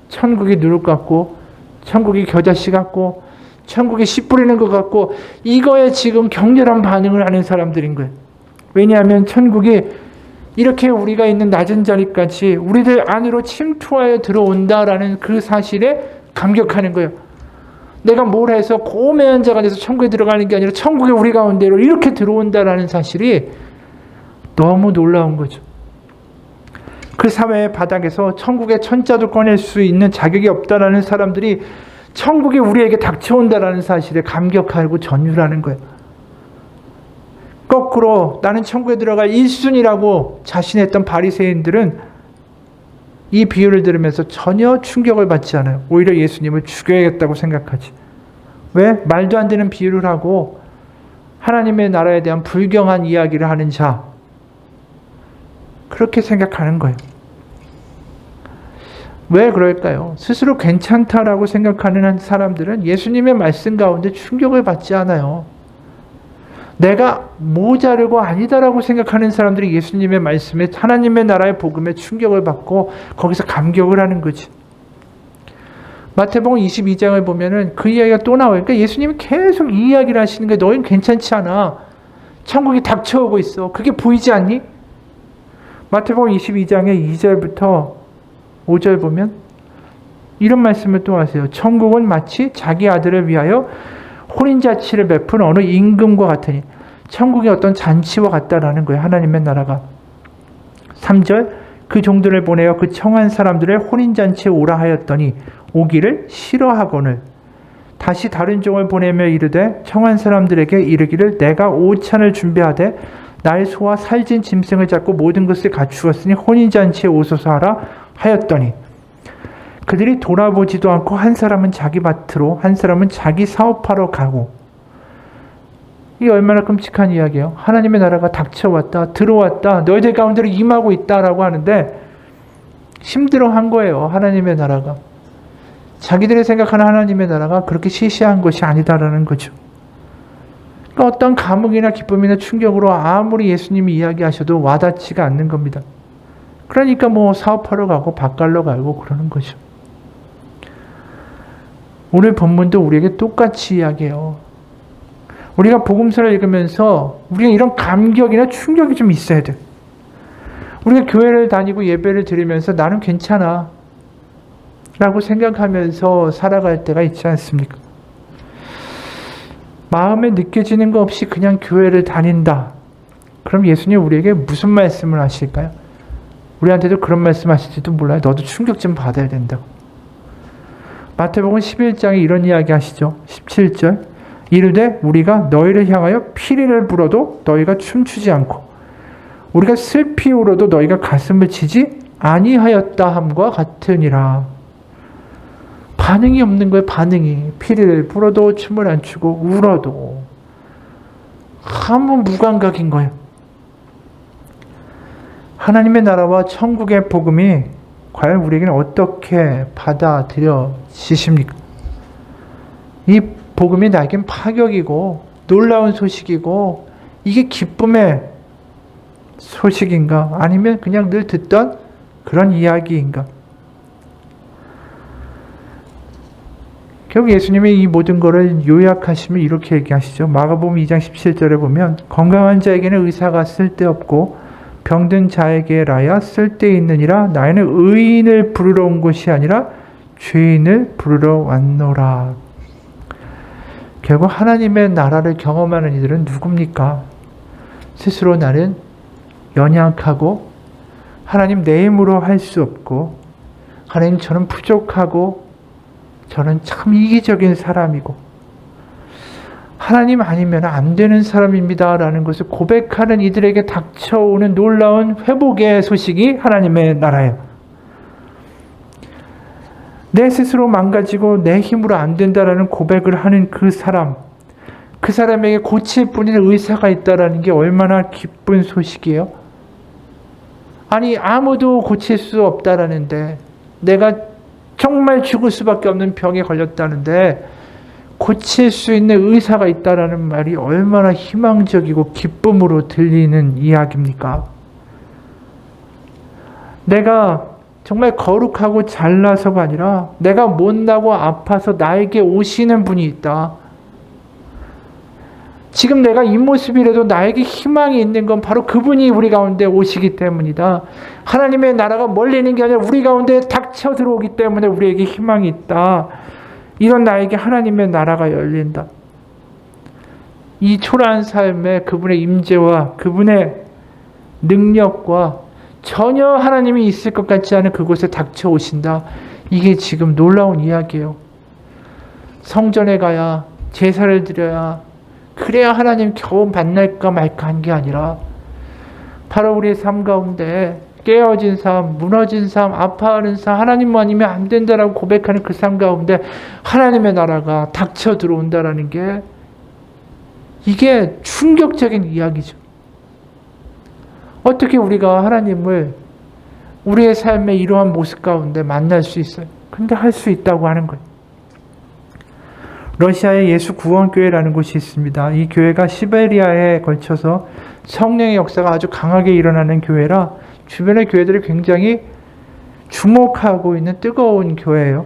천국이 누룩 같고 천국이 겨자씨 같고 천국에 씨 뿌리는 것 같고 이거에 지금 격렬한 반응을 하는 사람들인 거예요. 왜냐하면 천국이 이렇게 우리가 있는 낮은 자리까지 우리들 안으로 침투하여 들어온다라는 그 사실에 감격하는 거예요. 내가 뭘 해서 고매한 자가 돼서 천국에 들어가는 게 아니라 천국에 우리 가운데로 이렇게 들어온다라는 사실이 너무 놀라운 거죠. 그 사회의 바닥에서 천국의 천자도 꺼낼 수 있는 자격이 없다라는 사람들이 천국이 우리에게 닥쳐온다라는 사실에 감격하고 전율하는 거예요. 거꾸로 나는 천국에 들어갈 1순위라고 자신했던 바리새인들은 이 비유를 들으면서 전혀 충격을 받지 않아요. 오히려 예수님을 죽여야겠다고 생각하지. 왜? 말도 안 되는 비유를 하고 하나님의 나라에 대한 불경한 이야기를 하는 자, 그렇게 생각하는 거예요. 왜 그럴까요? 스스로 괜찮다라고 생각하는 사람들은 예수님의 말씀 가운데 충격을 받지 않아요. 내가 모자르고 아니다라고 생각하는 사람들이 예수님의 말씀에, 하나님의 나라의 복음에 충격을 받고 거기서 감격을 하는 거지. 마태복음 22장을 보면은 그 이야기가 또 나와요. 그러니까 예수님이 계속 이 이야기를 하시는 거예요. 너희는 괜찮지 않아. 천국이 닥쳐오고 있어. 그게 보이지 않니? 마태복음 22장의 2절부터 5절 보면 이런 말씀을 또 하세요. 천국은 마치 자기 아들을 위하여 혼인잔치를 베푼 어느 임금과 같으니, 천국이 어떤 잔치와 같다라는 거예요. 하나님의 나라가. 3절, 그 종들을 보내어 그 청한 사람들의 혼인잔치에 오라 하였더니 오기를 싫어하거늘 다시 다른 종을 보내며 이르되 청한 사람들에게 이르기를 내가 오찬을 준비하되 나의 소와 살진 짐승을 잡고 모든 것을 갖추었으니 혼인잔치에 오소서 하라 하였더니 그들이 돌아보지도 않고 한 사람은 자기 밭으로 한 사람은 자기 사업하러 가고. 이게 얼마나 끔찍한 이야기예요. 하나님의 나라가 닥쳐왔다, 들어왔다, 너희들 가운데로 임하고 있다라고 하는데 힘들어한 거예요. 하나님의 나라가. 자기들이 생각하는 하나님의 나라가 그렇게 시시한 것이 아니다라는 거죠. 그러니까 어떤 감흥이나 기쁨이나 충격으로 아무리 예수님이 이야기하셔도 와닿지가 않는 겁니다. 그러니까 뭐 사업하러 가고 밭갈러 가고 그러는 거죠. 오늘 본문도 우리에게 똑같이 이야기해요. 우리가 복음서를 읽으면서 우리가 이런 감격이나 충격이 좀 있어야 돼. 우리가 교회를 다니고 예배를 드리면서 나는 괜찮아 라고 생각하면서 살아갈 때가 있지 않습니까? 마음에 느껴지는 거 없이 그냥 교회를 다닌다. 그럼 예수님 우리에게 무슨 말씀을 하실까요? 우리한테도 그런 말씀 하실지도 몰라요. 너도 충격 좀 받아야 된다고. 마태복음 11장에 이런 이야기 하시죠. 17절. 이르되 우리가 너희를 향하여 피리를 불어도 너희가 춤추지 않고 우리가 슬피 울어도 너희가 가슴을 치지 아니하였다 함과 같으니라. 반응이 없는 거예요. 반응이. 피리를 불어도 춤을 안 추고 울어도 아무 무감각인 거예요. 하나님의 나라와 천국의 복음이 과연 우리에게는 어떻게 받아들여지십니까? 이 복음이 나에겐 파격이고 놀라운 소식이고 이게 기쁨의 소식인가? 아니면 그냥 늘 듣던 그런 이야기인가? 결국 예수님이 이 모든 것을 요약하시면 이렇게 얘기하시죠. 마가복음 2장 17절에 보면 건강한 자에게는 의사가 쓸데없고 병든 자에게라야 쓸데있느니라. 나에는 의인을 부르러 온 것이 아니라 죄인을 부르러 왔노라. 결국 하나님의 나라를 경험하는 이들은 누굽니까? 스스로 나는 연약하고 하나님 내 힘으로 할 수 없고 하나님 저는 부족하고 저는 참 이기적인 사람이고 하나님 아니면 안 되는 사람입니다 라는 것을 고백하는 이들에게 닥쳐오는 놀라운 회복의 소식이 하나님의 나라예요. 내 스스로 망가지고 내 힘으로 안 된다라는 고백을 하는 그 사람에게 고칠 뿐인 의사가 있다라는 게 얼마나 기쁜 소식이에요. 아니 아무도 고칠 수 없다라는데 내가 정말 죽을 수밖에 없는 병에 걸렸다는데 고칠 수 있는 의사가 있다라는 말이 얼마나 희망적이고 기쁨으로 들리는 이야기입니까? 내가 정말 거룩하고 잘나서가 아니라 내가 못나고 아파서 나에게 오시는 분이 있다. 지금 내가 이 모습이라도 나에게 희망이 있는 건 바로 그분이 우리 가운데 오시기 때문이다. 하나님의 나라가 멀리 있는 게 아니라 우리 가운데 닥쳐 들어오기 때문에 우리에게 희망이 있다. 이런 나에게 하나님의 나라가 열린다. 이 초라한 삶에 그분의 임재와 그분의 능력과 전혀 하나님이 있을 것 같지 않은 그곳에 닥쳐 오신다. 이게 지금 놀라운 이야기예요. 성전에 가야 제사를 드려야 그래야 하나님 겨우 만날까 말까 한 게 아니라 바로 우리의 삶 가운데 깨어진 삶, 무너진 삶, 아파하는 삶, 하나님 아니면 안 된다라고 고백하는 그 삶 가운데 하나님의 나라가 닥쳐 들어온다라는 게 이게 충격적인 이야기죠. 어떻게 우리가 하나님을 우리의 삶의 이러한 모습 가운데 만날 수 있어요? 근데 할 수 있다고 하는 거예요. 러시아에 예수 구원교회라는 곳이 있습니다. 이 교회가 시베리아에 걸쳐서 성령의 역사가 아주 강하게 일어나는 교회라 주변의 교회들이 굉장히 주목하고 있는 뜨거운 교회예요.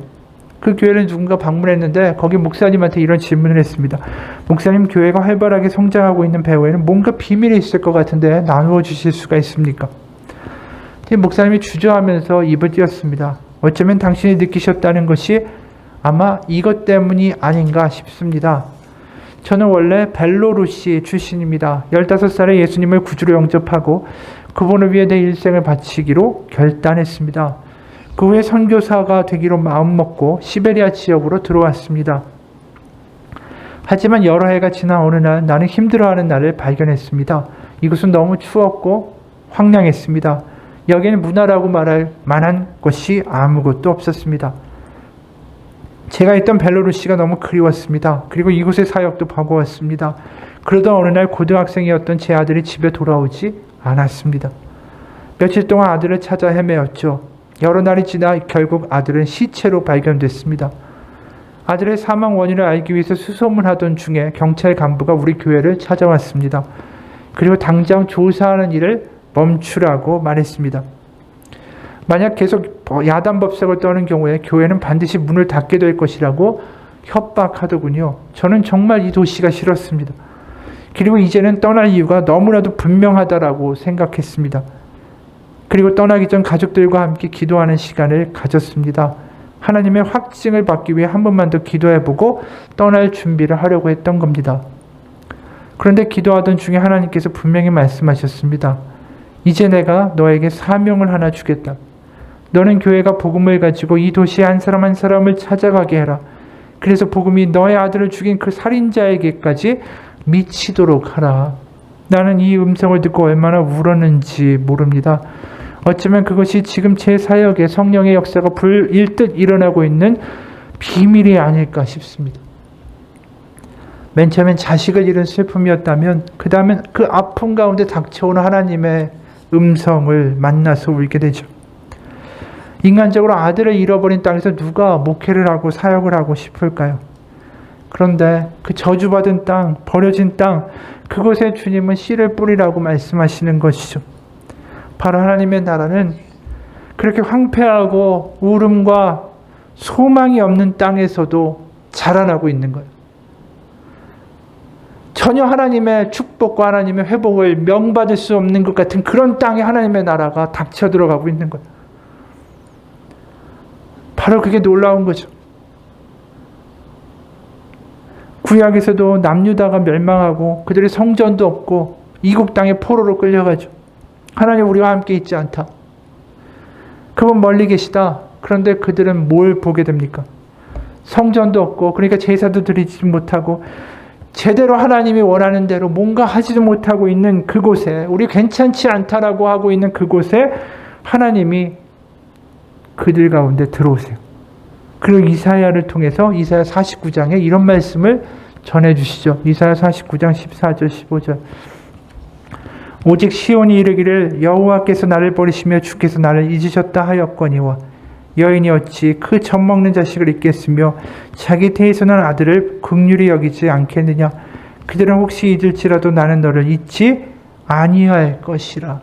그 교회를 누군가 방문했는데 거기 목사님한테 이런 질문을 했습니다. 목사님, 교회가 활발하게 성장하고 있는 배후에는 뭔가 비밀이 있을 것 같은데 나누어 주실 수가 있습니까? 목사님이 주저하면서 입을 띄었습니다. 어쩌면 당신이 느끼셨다는 것이 아마 이것 때문이 아닌가 싶습니다. 저는 원래 벨로루시 출신입니다. 15살에 예수님을 구주로 영접하고 그분을 위해 내 일생을 바치기로 결단했습니다. 그 후에 선교사가 되기로 마음먹고 시베리아 지역으로 들어왔습니다. 하지만 여러 해가 지나 어느 날 나는 힘들어하는 나를 발견했습니다. 이곳은 너무 추웠고 황량했습니다. 여기에는 문화라고 말할 만한 것이 아무것도 없었습니다. 제가 있던 벨로루시가 너무 그리웠습니다. 그리고 이곳의 사역도 버거웠습니다. 그러던 어느 날 고등학생이었던 제 아들이 집에 돌아오지 않았습니다. 며칠 동안 아들을 찾아 헤매었죠. 여러 날이 지나 결국 아들은 시체로 발견됐습니다. 아들의 사망 원인을 알기 위해서 수소문하던 중에 경찰 간부가 우리 교회를 찾아왔습니다. 그리고 당장 조사하는 일을 멈추라고 말했습니다. 만약 계속 야단법석을 떠는 경우에 교회는 반드시 문을 닫게 될 것이라고 협박하더군요. 저는 정말 이 도시가 싫었습니다. 그리고 이제는 떠날 이유가 너무나도 분명하다라고 생각했습니다. 그리고 떠나기 전 가족들과 함께 기도하는 시간을 가졌습니다. 하나님의 확증을 받기 위해 한 번만 더 기도해보고 떠날 준비를 하려고 했던 겁니다. 그런데 기도하던 중에 하나님께서 분명히 말씀하셨습니다. 이제 내가 너에게 사명을 하나 주겠다. 너는 교회가 복음을 가지고 이 도시의 한 사람 한 사람을 찾아가게 해라. 그래서 복음이 너의 아들을 죽인 그 살인자에게까지 미치도록 하라. 나는 이 음성을 듣고 얼마나 울었는지 모릅니다. 어쩌면 그것이 지금 제 사역에 성령의 역사가 불일듯 일어나고 있는 비밀이 아닐까 싶습니다. 맨 처음엔 자식을 잃은 슬픔이었다면 그 다음엔 그 아픔 가운데 닥쳐오는 하나님의 음성을 만나서 울게 되죠. 인간적으로 아들을 잃어버린 땅에서 누가 목회를 하고 사역을 하고 싶을까요? 그런데 그 저주받은 땅, 버려진 땅, 그곳에 주님은 씨를 뿌리라고 말씀하시는 것이죠. 바로 하나님의 나라는 그렇게 황폐하고 울음과 소망이 없는 땅에서도 자라나고 있는 거예요. 전혀 하나님의 축복과 하나님의 회복을 명받을 수 없는 것 같은 그런 땅에 하나님의 나라가 닥쳐 들어가고 있는 거예요. 바로 그게 놀라운 거죠. 구약에서도 남유다가 멸망하고 그들의 성전도 없고 이국 땅에 포로로 끌려가죠. 하나님 우리와 함께 있지 않다. 그분 멀리 계시다. 그런데 그들은 뭘 보게 됩니까? 성전도 없고 그러니까 제사도 드리지 못하고 제대로 하나님이 원하는 대로 뭔가 하지도 못하고 있는 그곳에 우리 괜찮지 않다라고 하고 있는 그곳에 하나님이 그들 가운데 들어오세요. 그리고 이사야를 통해서 이사야 49장에 이런 말씀을 전해주시죠. 이사야 49장 14절 15절 오직 시온이 이르기를 여호와께서 나를 버리시며 주께서 나를 잊으셨다 하였거니와 여인이 어찌 그 젖먹는 자식을 잊겠으며 자기 태에서 난 아들을 긍휼히 여기지 않겠느냐. 그들은 혹시 잊을지라도 나는 너를 잊지 아니할 것이라.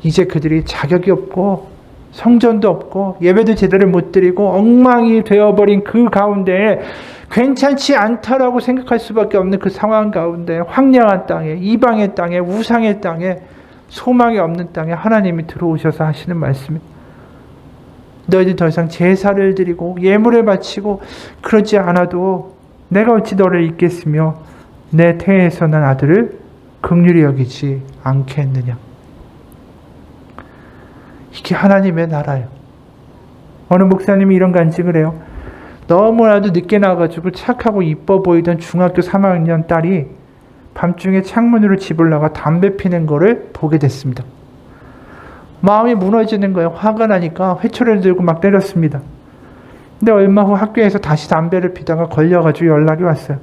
이제 그들이 자격이 없고 성전도 없고 예배도 제대로 못 드리고 엉망이 되어버린 그 가운데에 괜찮지 않다라고 생각할 수밖에 없는 그 상황 가운데 황량한 땅에 이방의 땅에 우상의 땅에 소망이 없는 땅에 하나님이 들어오셔서 하시는 말씀이 너희들 더 이상 제사를 드리고 예물을 바치고 그러지 않아도 내가 어찌 너를 잊겠으며 내 태에서 난 아들을 긍휼히 여기지 않겠느냐. 이게 하나님의 나라예요. 어느 목사님이 이런 간증을 해요. 너무나도 늦게 나와가지고 착하고 이뻐 보이던 중학교 3학년 딸이 밤중에 창문으로 집을 나가 담배 피는 거를 보게 됐습니다. 마음이 무너지는 거예요. 화가 나니까 회초리를 들고 막 때렸습니다. 근데 얼마 후 학교에서 다시 담배를 피다가 걸려가지고 연락이 왔어요.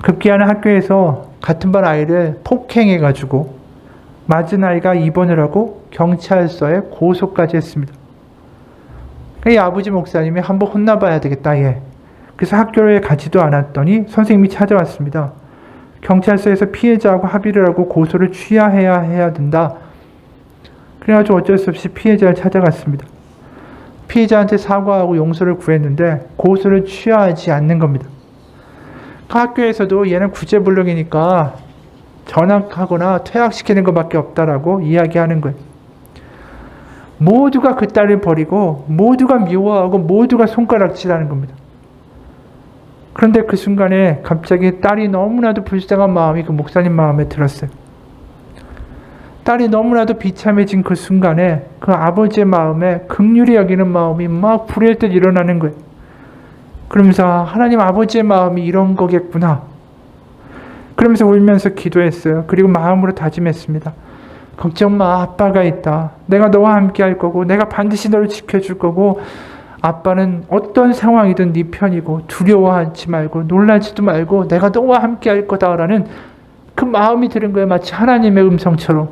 급기야는 학교에서 같은 반 아이를 폭행해가지고 맞은 아이가 입원을 하고 경찰서에 고소까지 했습니다. 이 아버지 목사님이 한번 혼나봐야 되겠다. 그래서 학교에 가지도 않았더니 선생님이 찾아왔습니다. 경찰서에서 피해자하고 합의를 하고 고소를 취하해야 된다. 그래가지고 어쩔 수 없이 피해자를 찾아갔습니다. 피해자한테 사과하고 용서를 구했는데 고소를 취하하지 않는 겁니다. 그 학교에서도 얘는 구제불능이니까 전학하거나 퇴학시키는 것밖에 없다라고 이야기하는 거예요. 모두가 그 딸을 버리고 모두가 미워하고 모두가 손가락질하는 겁니다. 그런데 그 순간에 갑자기 딸이 너무나도 불쌍한 마음이 그 목사님 마음에 들었어요. 딸이 너무나도 비참해진 그 순간에 그 아버지의 마음에 긍휼히 여기는 마음이 막 불일 듯 일어나는 거예요. 그러면서 하나님 아버지의 마음이 이런 거겠구나. 그러면서 울면서 기도했어요. 그리고 마음으로 다짐했습니다. 걱정 마, 아빠가 있다. 내가 너와 함께 할 거고 내가 반드시 너를 지켜줄 거고 아빠는 어떤 상황이든 네 편이고 두려워하지 말고 놀라지도 말고 내가 너와 함께 할 거다라는 그 마음이 들은 거예요. 마치 하나님의 음성처럼.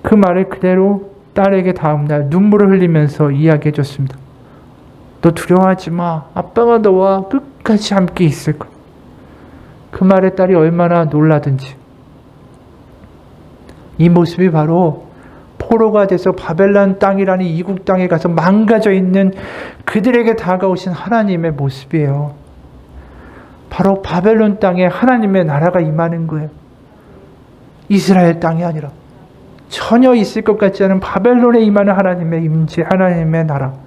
그 말을 그대로 딸에게 다음날 눈물을 흘리면서 이야기해 줬습니다. 너 두려워하지 마. 아빠가 너와 끝까지 함께 있을 거야. 그 말에 딸이 얼마나 놀라든지. 이 모습이 바로 포로가 돼서 바벨론 땅이라는 이국 땅에 가서 망가져 있는 그들에게 다가오신 하나님의 모습이에요. 바로 바벨론 땅에 하나님의 나라가 임하는 거예요. 이스라엘 땅이 아니라 전혀 있을 것 같지 않은 바벨론에 임하는 하나님의 임재, 하나님의 나라.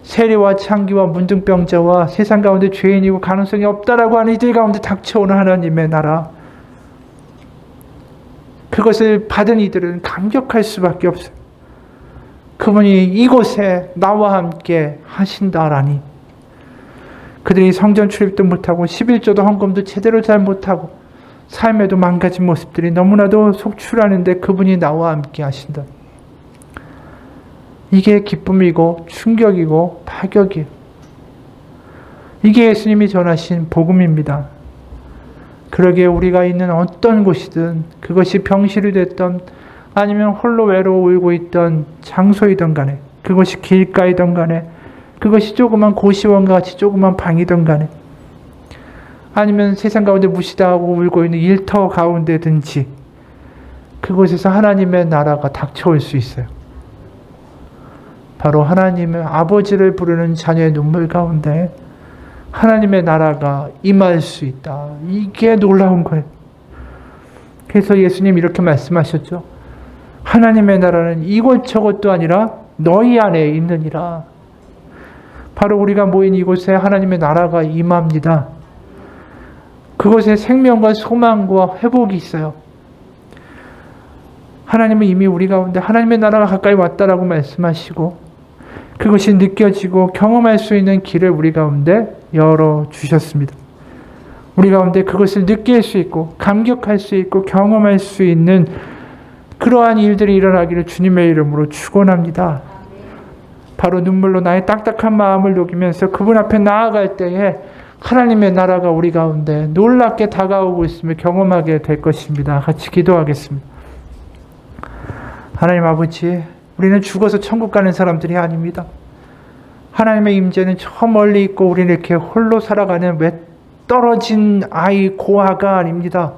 세리와 창기와 문둥병자와 세상 가운데 죄인이고 가능성이 없다라고 하는 이들 가운데 닥쳐오는 하나님의 나라. 그것을 받은 이들은 감격할 수밖에 없어요. 그분이 이곳에 나와 함께 하신다라니. 그들이 성전 출입도 못하고 11조도 헌금도 제대로 잘 못하고 삶에도 망가진 모습들이 너무나도 속출하는데 그분이 나와 함께 하신다. 이게 기쁨이고 충격이고 파격이에요. 이게 예수님이 전하신 복음입니다. 그러기에 우리가 있는 어떤 곳이든 그것이 병실이 됐던 아니면 홀로 외로워 울고 있던 장소이든 간에 그것이 길가이든 간에 그것이 조그만 고시원과 같이 조그만 방이든 간에 아니면 세상 가운데 무시당하고 울고 있는 일터 가운데든지 그곳에서 하나님의 나라가 닥쳐올 수 있어요. 바로 하나님의 아버지를 부르는 자녀의 눈물 가운데 하나님의 나라가 임할 수 있다. 이게 놀라운 거예요. 그래서 예수님 이렇게 말씀하셨죠. 하나님의 나라는 이곳저곳도 아니라 너희 안에 있느니라. 바로 우리가 모인 이곳에 하나님의 나라가 임합니다. 그곳에 생명과 소망과 회복이 있어요. 하나님은 이미 우리 가운데 하나님의 나라가 가까이 왔다라고 말씀하시고 그것이 느껴지고 경험할 수 있는 길을 우리 가운데 열어주셨습니다. 우리 가운데 그것을 느낄 수 있고 감격할 수 있고 경험할 수 있는 그러한 일들이 일어나기를 주님의 이름으로 축원합니다. 바로 눈물로 나의 딱딱한 마음을 녹이면서 그분 앞에 나아갈 때에 하나님의 나라가 우리 가운데 놀랍게 다가오고 있음을 경험하게 될 것입니다. 같이 기도하겠습니다. 하나님 아버지, 우리는 죽어서 천국 가는 사람들이 아닙니다. 하나님의 임재는 저 멀리 있고 우리는 이렇게 홀로 살아가는 떨어진 아이 고아가 아닙니다.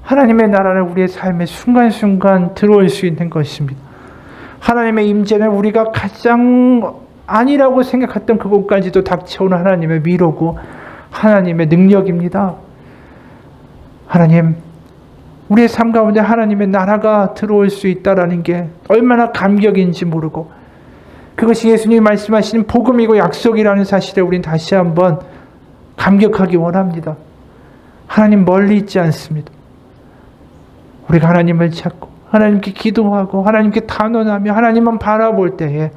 하나님의 나라는 우리의 삶에 순간순간 들어올 수 있는 것입니다. 하나님의 임재는 우리가 가장 아니라고 생각했던 그곳까지도 닥쳐오는 하나님의 위로고 하나님의 능력입니다. 하나님, 우리의 삶 가운데 하나님의 나라가 들어올 수 있다는 게 얼마나 감격인지 모르고 그것이 예수님이 말씀하시는 복음이고 약속이라는 사실에 우린 다시 한번 감격하기 원합니다. 하나님 멀리 있지 않습니다. 우리가 하나님을 찾고 하나님께 기도하고 하나님께 단언하며 하나님만 바라볼 때에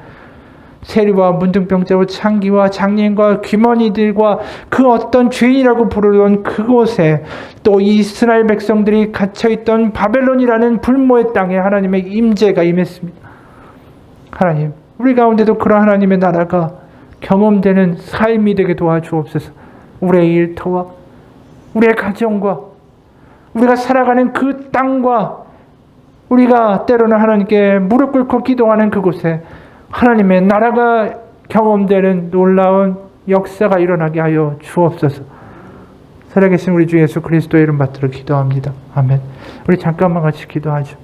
세리와 문둥병자와 창기와 장년과 귀머니들과 그 어떤 죄인이라고 부르던 그곳에 또 이스라엘 백성들이 갇혀있던 바벨론이라는 불모의 땅에 하나님의 임재가 임했습니다. 하나님, 우리 가운데도 그런 하나님의 나라가 경험되는 삶이 되게 도와주옵소서. 우리의 일터와 우리의 가정과 우리가 살아가는 그 땅과 우리가 때로는 하나님께 무릎 꿇고 기도하는 그곳에 하나님의 나라가 경험되는 놀라운 역사가 일어나게 하여 주옵소서. 살아계신 우리 주 예수 그리스도의 이름 받들어 기도합니다. 아멘. 우리 잠깐만 같이 기도하죠.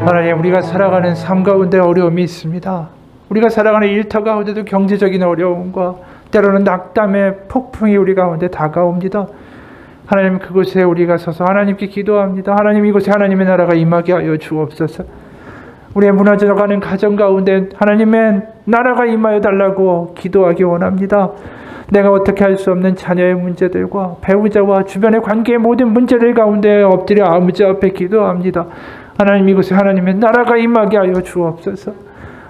하나님, 우리가 살아가는 삶 가운데 어려움이 있습니다. 우리가 살아가는 일터 가운데도 경제적인 어려움과 때로는 낙담의 폭풍이 우리 가운데 다가옵니다. 하나님, 그곳에 우리가 서서 하나님께 기도합니다. 하나님, 이곳에 하나님의 나라가 임하게 하여 주옵소서. 우리의 무너져가는 가정 가운데 하나님의 나라가 임하여 달라고 기도하기 원합니다. 내가 어떻게 할 수 없는 자녀의 문제들과 배우자와 주변의 관계의 모든 문제들 가운데 엎드려 아버지 앞에 기도합니다. 하나님, 이곳에 하나님의 나라가 임하게 하여 주옵소서.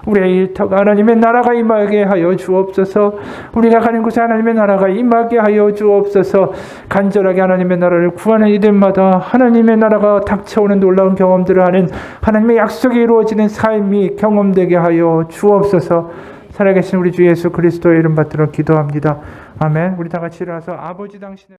우리의 일터가 하나님의 나라가 임하게 하여 주옵소서. 우리가 가는 곳에 하나님의 나라가 임하게 하여 주옵소서. 간절하게 하나님의 나라를 구하는 이들마다 하나님의 나라가 닥쳐오는 놀라운 경험들을 하는 하나님의 약속이 이루어지는 삶이 경험되게 하여 주옵소서. 살아계신 우리 주 예수 그리스도의 이름 받들어 기도합니다. 아멘. 우리 다 같이 일어나서 아버지 당신의